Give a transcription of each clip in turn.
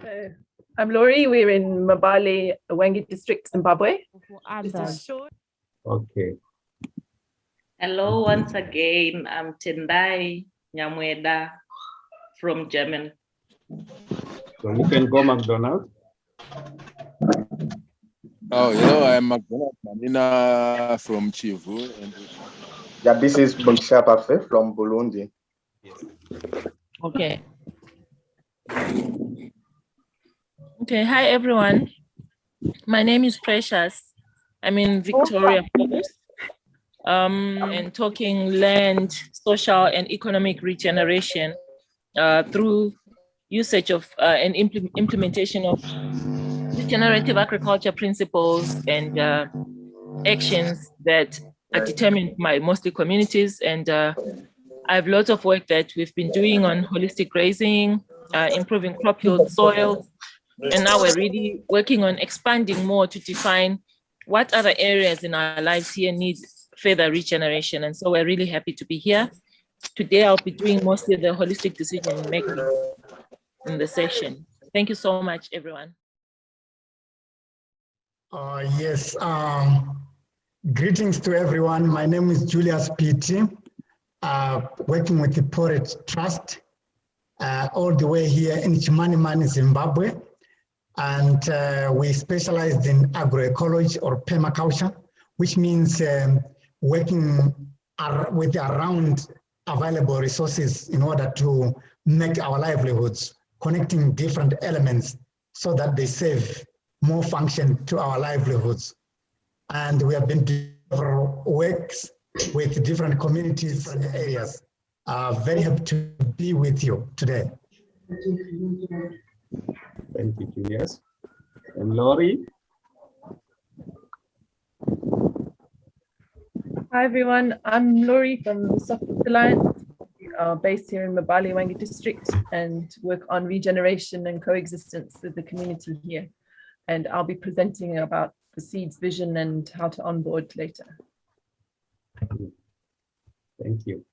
So, I'm Laurie. We're in Mbale, Wangi district, Zimbabwe. Okay. Hello once again. I'm Tendai Nyamweda from Germany. So you can go McDonald's. Oh, hello, I'm McDonald Manina from Chivu. Yeah, this is Bongisha Pafe from Burundi. Okay. Okay, hi everyone. My name is Precious. I'm in Victoria Falls, and talking land, social and economic regeneration through usage of and implementation of regenerative agriculture principles and actions that are determined by mostly communities. And I have lots of work that we've been doing on holistic grazing, improving crop yield, soils, and now we're really working on expanding more to define what other areas in our lives here need further regeneration. And so we're really happy to be here. Today, I'll be doing mostly the holistic decision making in the session. Thank you so much, everyone. Yes, greetings to everyone. My name is Jelous Piti, working with the Poret Trust, all the way here in Chimanimani, Zimbabwe. And we specialized in agroecology or permaculture, which means working with around available resources in order to make our livelihoods, connecting different elements so that they serve more function to our livelihoods. And we have been doing works with different communities and areas. Very happy to be with you today. Thank you, Julius. And Laurie? Hi everyone, I'm Laurie from the Soft Alliance, based here in Mbale, Wangi district, and work on regeneration and coexistence with the community here. And I'll be presenting about the seeds vision and how to onboard later. Thank you.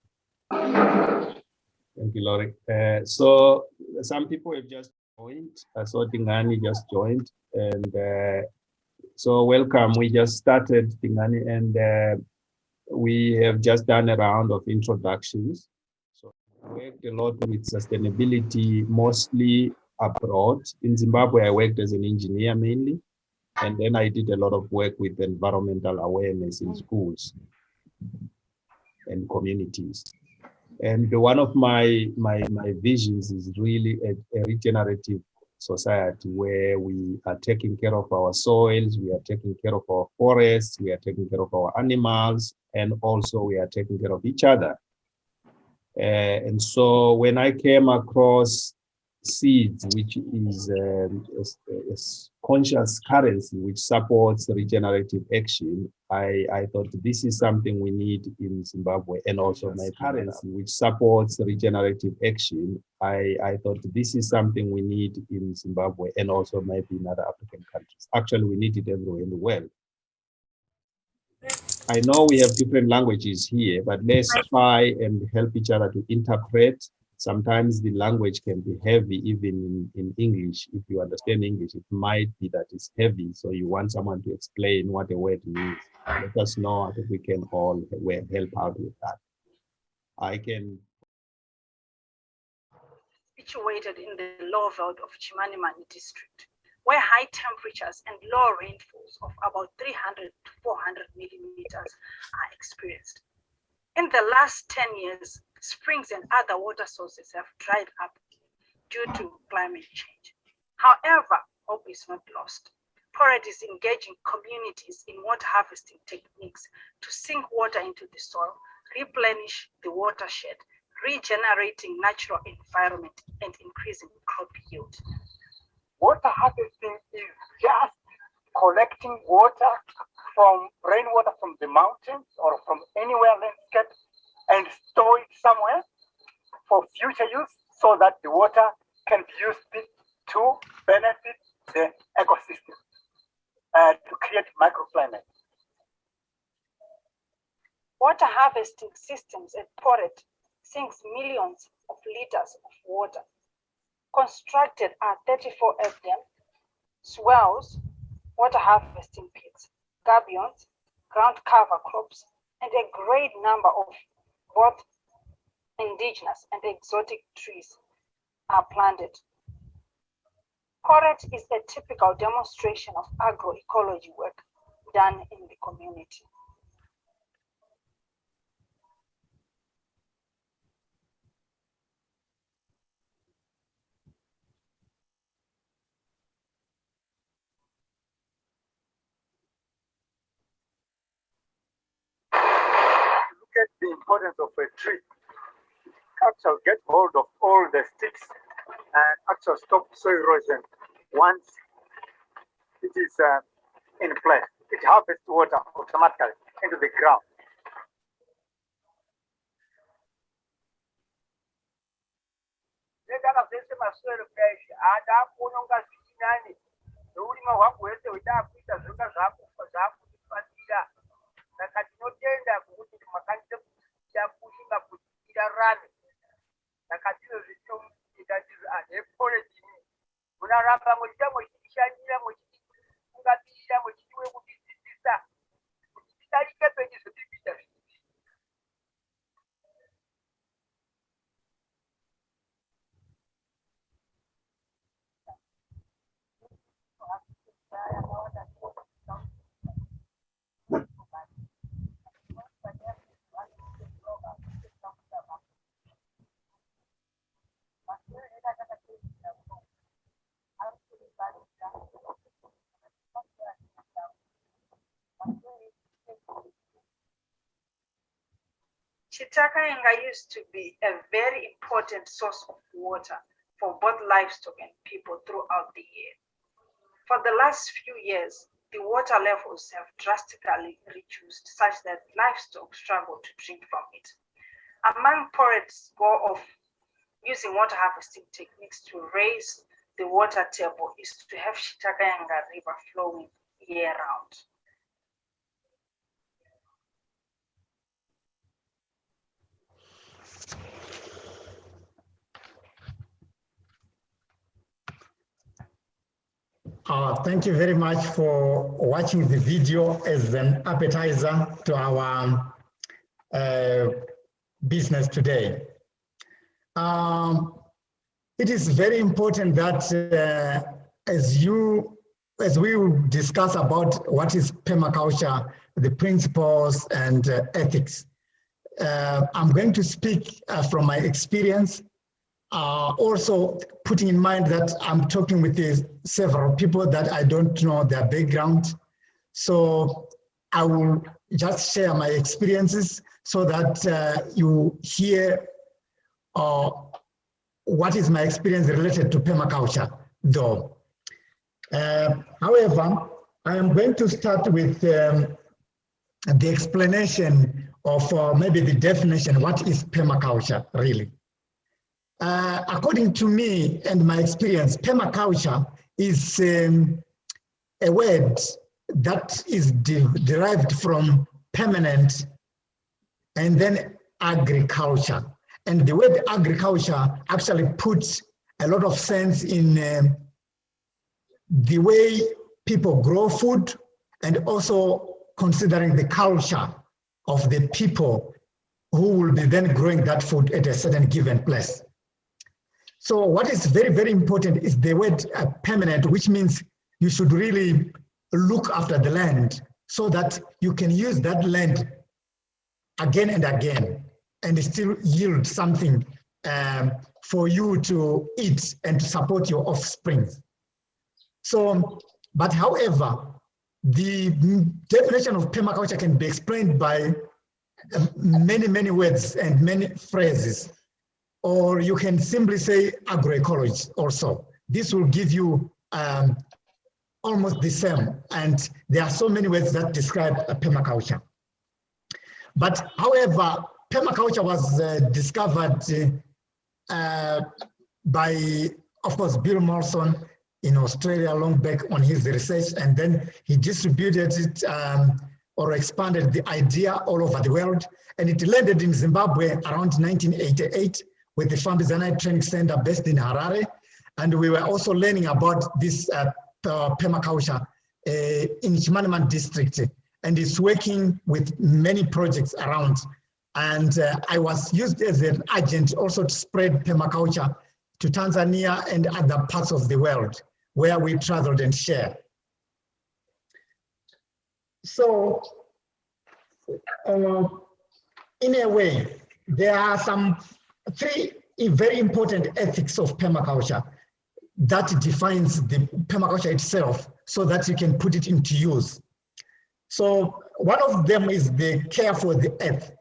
Thank you, Laurie. So some people have just joined. I saw Tingani just joined, and so welcome. We just started, Tingani, and we have just done a round of introductions. So we worked a lot with sustainability, mostly abroad. In Zimbabwe, I worked as an engineer mainly, and then I did a lot of work with environmental awareness in schools and communities. And one of my visions is really a regenerative society where we are taking care of our soils, we are taking care of our forests, we are taking care of our animals, and also we are taking care of each other. And so when I came across seeds, which is a conscious currency which supports regenerative action, I thought this is something we need in Zimbabwe, and also my currency which supports regenerative action. I thought this is something we need in Zimbabwe and also maybe in other African countries. Actually, we need it everywhere in the world. I know we have different languages here, but let's try and help each other to interpret. Sometimes the language can be heavy, even in English. If you understand English, it might be that it's heavy. So you want someone to explain what a word means. Let us know. I think we can all help out with that. I can. Situated in the low veld of Chimanimani district, where high temperatures and low rainfalls of about 300 to 400 millimeters are experienced. In the last 10 years, springs and other water sources have dried up due to climate change. However, hope is not lost. Poret is engaging communities in water harvesting techniques to sink water into the soil, replenish the watershed, regenerating natural environment, and increasing crop yield. Water harvesting is just collecting water from rainwater from the mountains or from anywhere landscape and store it somewhere for future use so that the water can be used to benefit the ecosystem, to create microclimate. Water harvesting systems at Poret sinks millions of liters of water. Constructed are 34 of them, swells, water harvesting pits, gabions, ground cover crops, and a great number of both indigenous and exotic trees are planted. Porridge is a typical demonstration of agroecology work done in the community. Look at the importance of a tree. Actually get hold of all the sticks and actually stop soil erosion once it is in place. It harvests water automatically into the ground. Chitakayenga used to be a very important source of water for both livestock and people throughout the year. For the last few years, the water levels have drastically reduced such that livestock struggle to drink from it. Among Porridge's goal of using water harvesting techniques to raise the water table is to have Chitakayenga River flowing year round. Thank you very much for watching the video as an appetizer to our business today. It is very important that as we discuss about what is permaculture, the principles and ethics, I'm going to speak from my experience, also putting in mind that I'm talking with several people that I don't know their background. So I will just share my experiences so that you hear what is my experience related to permaculture, though. However, I am going to start with the explanation of maybe the definition, what is permaculture really? According to me and my experience, permaculture is a word that is derived from permanent and then agriculture. And the word agriculture actually puts a lot of sense in the way people grow food and also considering the culture of the people who will be then growing that food at a certain given place. So what is very, very important is the word permanent, which means you should really look after the land so that you can use that land again and again and still yield something for you to eat and to support your offspring. So, but however, the definition of permaculture can be explained by many, many words and many phrases. Or you can simply say agroecology also. This will give you almost the same. And there are so many words that describe permaculture. But however, permaculture was discovered by, of course, Bill Morrison in Australia long back on his research, and then he distributed it or expanded the idea all over the world. And it landed in Zimbabwe around 1988 with the Fambizanai Training Center based in Harare. And we were also learning about this permaculture in Chimanimani district, and it's working with many projects around. And I was used as an agent also to spread permaculture to Tanzania and other parts of the world where we traveled and shared. So in a way, there are three very important ethics of permaculture that defines the permaculture itself so that you can put it into use. So one of them is the care for the earth.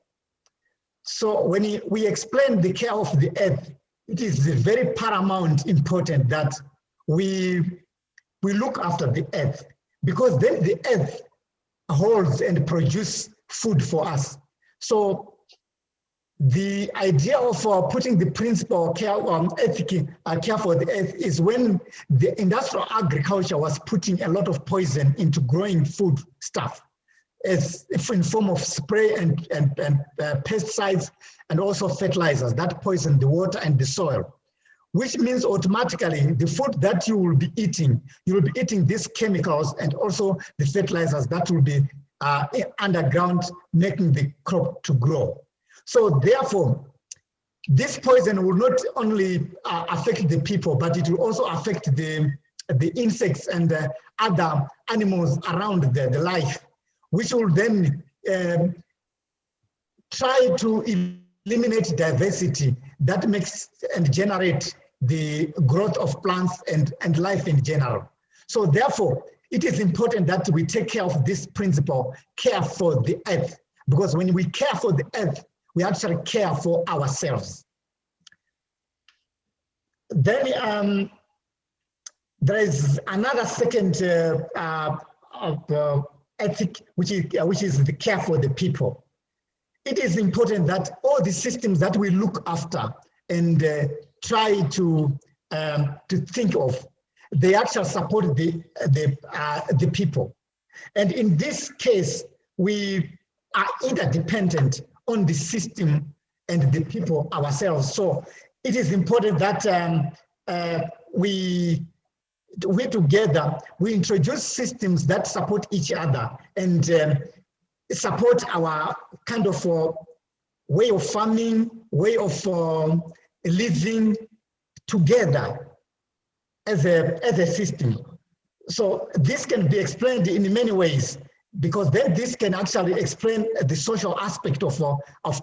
So when we explain the care of the earth, it is very paramount important that we look after the earth, because then the earth holds and produces food for us. So the idea of putting the principle of care, care for the earth is when the industrial agriculture was putting a lot of poison into growing food stuff, as in form of spray and pesticides and also fertilizers that poison the water and the soil, which means automatically the food that you will be eating these chemicals and also the fertilizers that will be underground, making the crop to grow. So therefore, this poison will not only affect the people, but it will also affect the insects and the other animals around the life, which will then try to eliminate diversity that makes and generate the growth of plants and life in general. So therefore, it is important that we take care of this principle, care for the earth, because when we care for the earth, we actually care for ourselves. Then there is another second ethic, which is the care for the people. It is important that all the systems that we look after and try to think of, they actually support the people. And in this case, we are interdependent on the system and the people ourselves. So it is important that we together, we introduce systems that support each other and support our kind of way of farming, way of living together as a system. So this can be explained in many ways, because then this can actually explain the social aspect of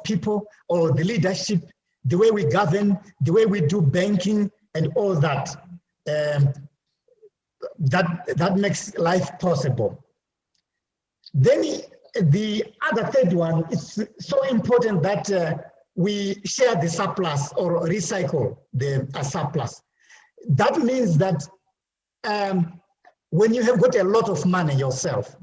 people, or the leadership, the way we govern, the way we do banking and all that. That makes life possible. Then the other third one, it's so important that we share the surplus or recycle the surplus. That means that when you have got a lot of money yourself,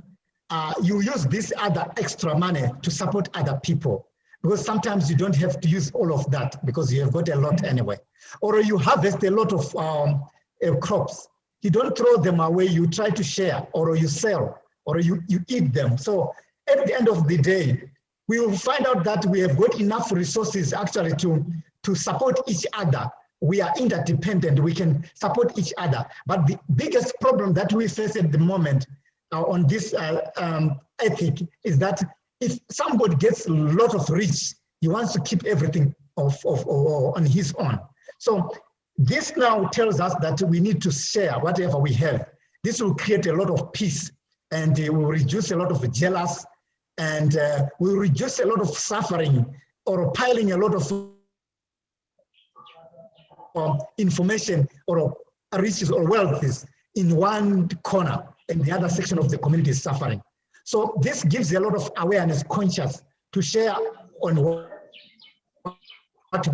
you use this other extra money to support other people, because sometimes you don't have to use all of that because you have got a lot anyway. Or you harvest a lot of crops. You don't throw them away, you try to share, or you sell, or you eat them. So at the end of the day, we will find out that we have got enough resources actually to support each other. We are interdependent, we can support each other. But the biggest problem that we face at the moment on this ethic is that if somebody gets a lot of rich, he wants to keep everything on his own. So this now tells us that we need to share whatever we have. This will create a lot of peace, and it will reduce a lot of jealous, and will reduce a lot of suffering or piling a lot of information or riches or wealth in one corner, and the other section of the community is suffering. So this gives a lot of awareness, conscious to share on what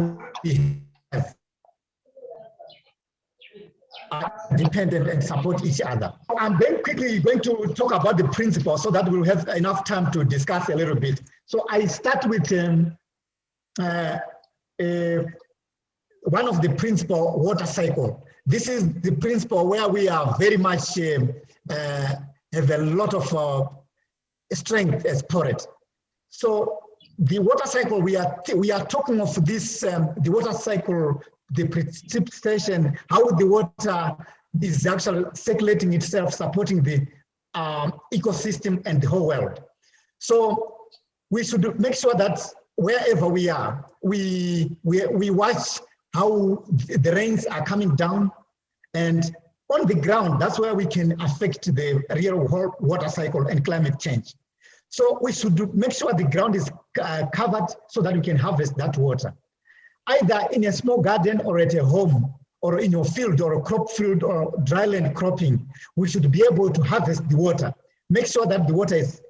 we have, dependent and support each other. I'm very quickly going to talk about the principles so that we'll have enough time to discuss a little bit. So I start with one of the principle, water cycle. This is the principle where we are very much have a lot of strength as poet. So the water cycle, we are talking of this, the water cycle the precipitation, how the water is actually circulating itself, supporting the ecosystem and the whole world. So we should make sure that wherever we are, we watch how the rains are coming down, and on the ground, that's where we can affect the real water cycle and climate change. So we should make sure the ground is covered so that we can harvest that water, either in a small garden or at a home or in your field or a crop field or dryland cropping. We should be able to harvest the water, make sure that the water is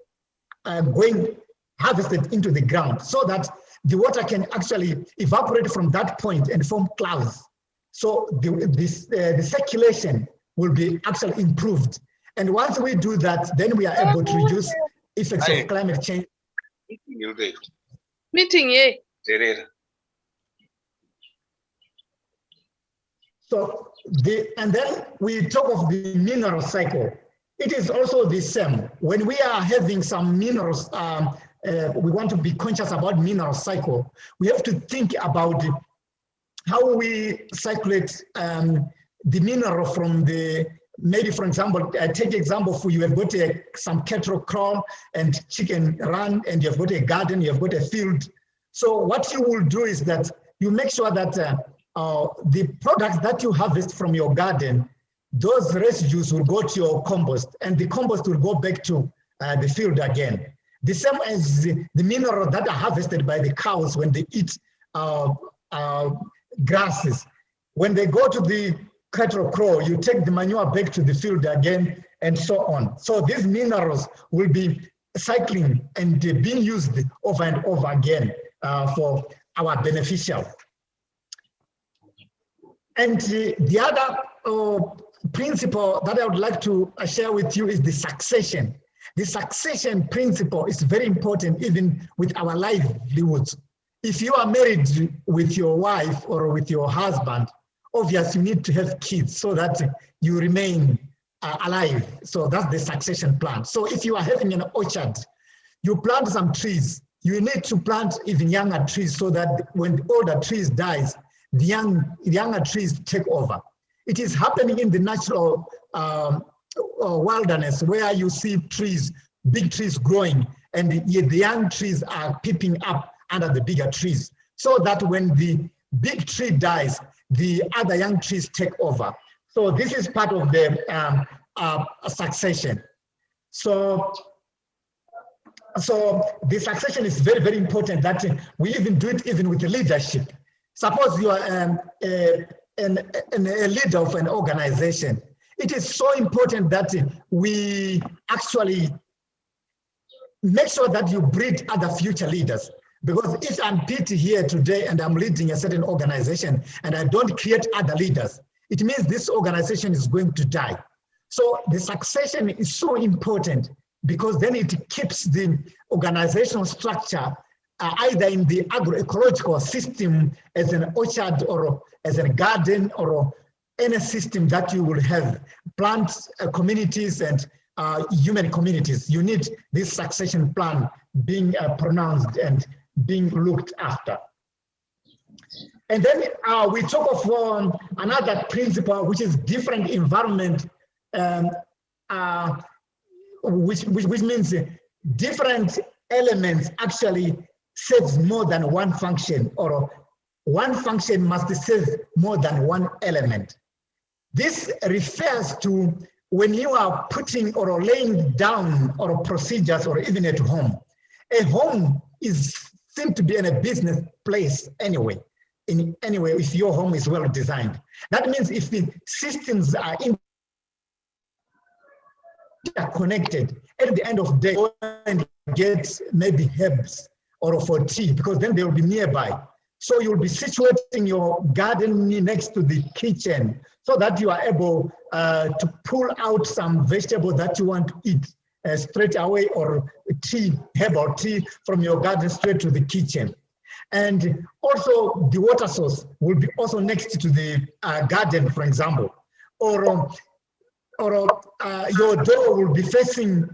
going harvested into the ground so that the water can actually evaporate from that point and form clouds. So the circulation will be actually improved. And once we do that, then we are able to reduce effects of climate change. So and then we talk of the mineral cycle. It is also the same. When we are having some minerals, we want to be conscious about mineral cycle. We have to think about how we circulate the mineral from the, maybe for example, take example for you have got some cattle crawl and chicken run, and you've got a garden, you've got a field. So what you will do is that you make sure that the products that you harvest from your garden, those residues will go to your compost, and the compost will go back to the field again. The same as the mineral that are harvested by the cows when they eat grasses. When they go to the cattle crow, you take the manure back to the field again, and so on. So these minerals will be cycling and being used over and over again for our beneficial. And the other principle that I would like to share with you is the succession. The succession principle is very important even with our livelihoods. If you are married with your wife or with your husband, obviously you need to have kids so that you remain alive. So that's the succession plan. So if you are having an orchard, you plant some trees, you need to plant even younger trees so that when the older trees dies, the younger trees take over. It is happening in the natural wilderness where you see trees, big trees growing, and the young trees are peeping up under the bigger trees, so that when the big tree dies, the other young trees take over. So this is part of the succession. So the succession is very, very important, that we even do it even with the leadership. Suppose you are a leader of an organization. It is so important that we actually make sure that you breed other future leaders. Because if I'm Piti here today and I'm leading a certain organization and I don't create other leaders, it means this organization is going to die. So the succession is so important because then it keeps the organizational structure either in the agroecological system as an orchard or as a garden or any system that you will have, plant communities and human communities. You need this succession plan being pronounced and being looked after. And then we talk of another principle, which is different environment, which means different elements actually serves more than one function, or one function must serve more than one element. This refers to when you are putting or laying down or procedures, or even at home. A home is seems to be in a business place anyway. In anyway, if your home is well designed, that means if the systems are interconnected, at the end of the day, go and get maybe herbs or for tea, because then they will be nearby. So you'll be situating your garden next to the kitchen so that you are able to pull out some vegetable that you want to eat straight away, or tea, herbal tea from your garden straight to the kitchen. And also the water source will be also next to the garden, for example, or your door will be facing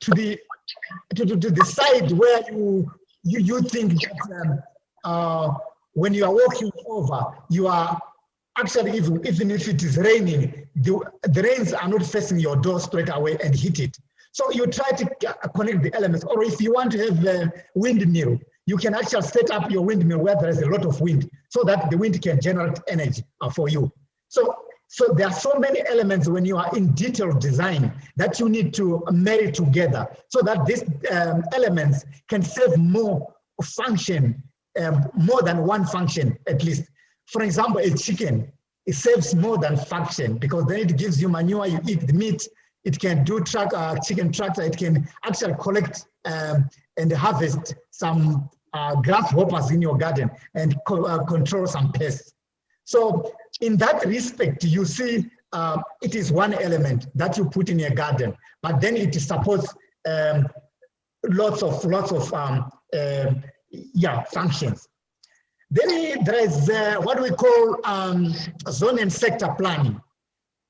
to the side where you think that when you are walking over, you are actually, even if it is raining, the rains are not facing your door straight away and hit it. So you try to connect the elements. Or if you want to have a windmill, you can actually set up your windmill where there is a lot of wind so that the wind can generate energy for you. So there are so many elements when you are in detailed design that you need to marry together so that these elements can serve more function, more than one function at least. For example, a chicken, it serves more than function because then it gives you manure, you eat the meat, it can do chicken tractor, it can actually collect and harvest some grasshoppers in your garden and control some pests. So in that respect, you see, it is one element that you put in your garden, but then it supports lots of functions. Then there is what we call zone and sector planning.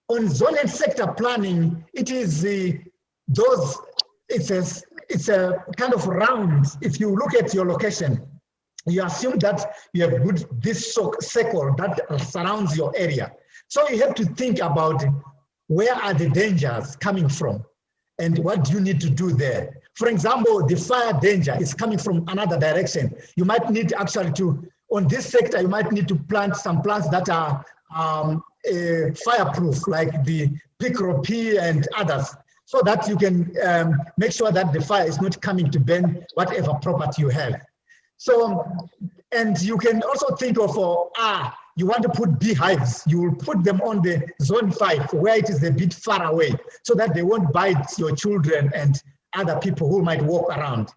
On zone and sector planning, it is it's a kind of round. If you look at your location, you assume that you have this circle that surrounds your area. So you have to think about where are the dangers coming from and what do you need to do there. For example, the fire danger is coming from another direction. You might need actually to, on this sector, you might need to plant some plants that are fireproof, like the picro-pea and others, so that you can make sure that the fire is not coming to burn whatever property you have. So, and you can also think of, you want to put beehives, you will put them on the zone 5 where it is a bit far away so that they won't bite your children and other people who might walk around.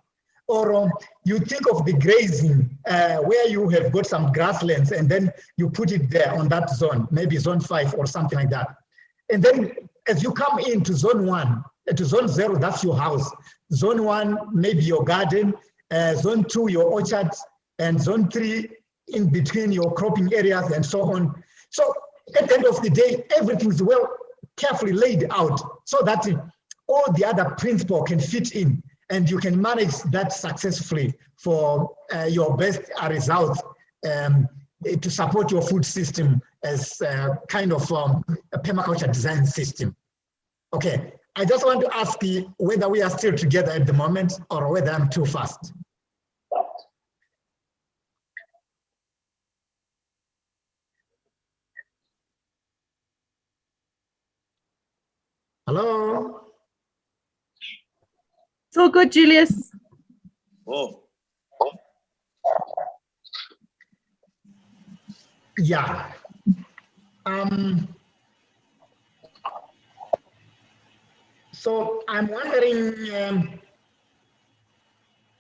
Or you think of the grazing where you have got some grasslands and then you put it there on that zone, maybe zone 5 or something like that. And then as you come into zone 1, to zone 0, that's your house. Zone 1, maybe your garden. Zone 2, your orchards, and zone 3, in between your cropping areas and so on. So at the end of the day, everything is well carefully laid out so that all the other principles can fit in and you can manage that successfully for your best results to support your food system as kind of a permaculture design system. Okay, I just want to ask you whether we are still together at the moment or whether I'm too fast. Hello? It's all good, Julius. Oh. Yeah. So I'm wondering,